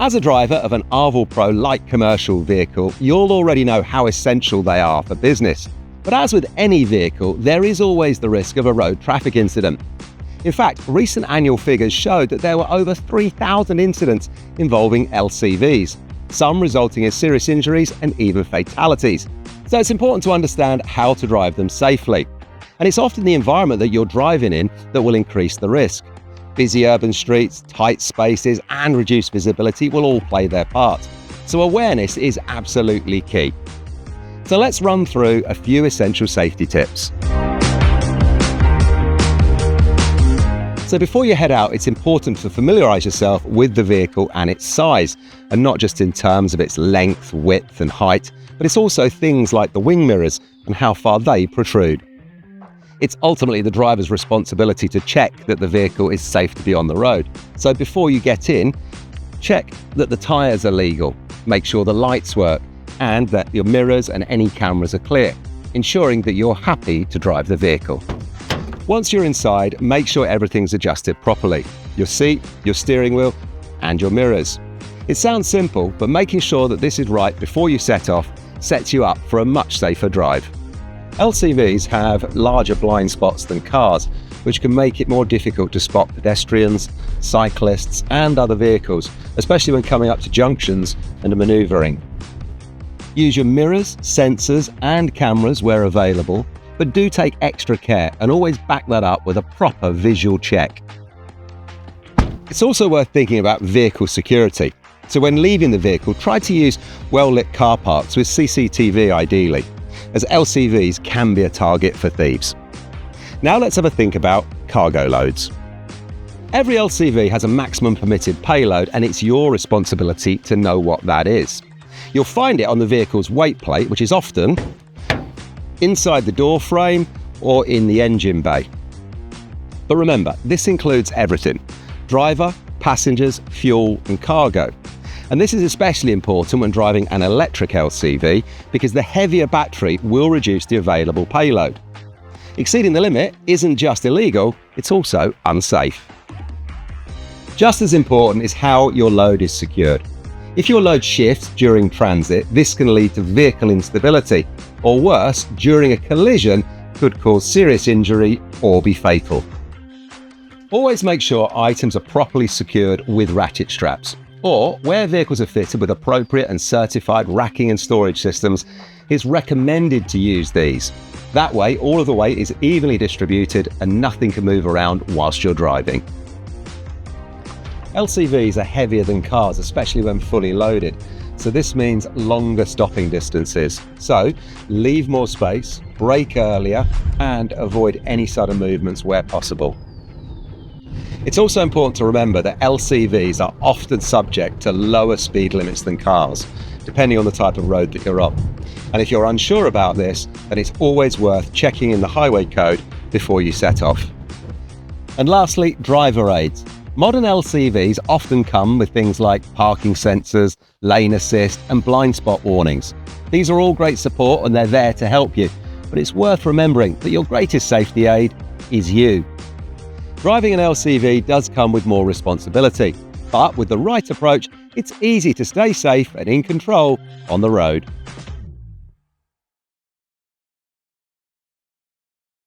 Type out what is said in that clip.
As a driver of an Arval Pro light commercial vehicle, you'll already know how essential they are for business. But as with any vehicle, there is always the risk of a road traffic incident. In fact, recent annual figures showed that there were over 3,000 incidents involving LCVs, some resulting in serious injuries and even fatalities. So it's important to understand how to drive them safely. And it's often the environment that you're driving in that will increase the risk. Busy urban streets, tight spaces, and reduced visibility will all play their part. So awareness is absolutely key. So let's run through a few essential safety tips. So before you head out, it's important to familiarise yourself with the vehicle and its size, and not just in terms of its length, width and height, but it's also things like the wing mirrors and how far they protrude. It's ultimately the driver's responsibility to check that the vehicle is safe to be on the road. So before you get in, check that the tyres are legal, make sure the lights work, and that your mirrors and any cameras are clear, ensuring that you're happy to drive the vehicle. Once you're inside, make sure everything's adjusted properly. Your seat, your steering wheel, and your mirrors. It sounds simple, but making sure that this is right before you set off sets you up for a much safer drive. LCVs have larger blind spots than cars, which can make it more difficult to spot pedestrians, cyclists, and other vehicles, especially when coming up to junctions and manoeuvring. Use your mirrors, sensors, and cameras where available, but do take extra care and always back that up with a proper visual check. It's also worth thinking about vehicle security. So when leaving the vehicle, try to use well-lit car parks with CCTV ideally, as LCVs can be a target for thieves. Now let's have a think about cargo loads. Every LCV has a maximum permitted payload, and it's your responsibility to know what that is. You'll find it on the vehicle's weight plate, which is often inside the door frame or in the engine bay. But remember, this includes everything: driver, passengers, fuel and cargo. And this is especially important when driving an electric LCV, because the heavier battery will reduce the available payload. Exceeding the limit isn't just illegal, it's also unsafe. Just as important is how your load is secured. If your load shifts during transit, this can lead to vehicle instability, or worse, during a collision, could cause serious injury or be fatal. Always make sure items are properly secured with ratchet straps, or where vehicles are fitted with appropriate and certified racking and storage systems, it's recommended to use these. That way, all of the weight is evenly distributed and nothing can move around whilst you're driving. LCVs are heavier than cars, especially when fully loaded, so this means longer stopping distances. So leave more space, brake earlier, and avoid any sudden movements where possible. It's also important to remember that LCVs are often subject to lower speed limits than cars, depending on the type of road that you're on. And if you're unsure about this, then it's always worth checking in the highway code before you set off. And lastly, driver aids. Modern LCVs often come with things like parking sensors, lane assist, and blind spot warnings. These are all great support and they're there to help you, but it's worth remembering that your greatest safety aid is you. Driving an LCV does come with more responsibility, but with the right approach, it's easy to stay safe and in control on the road.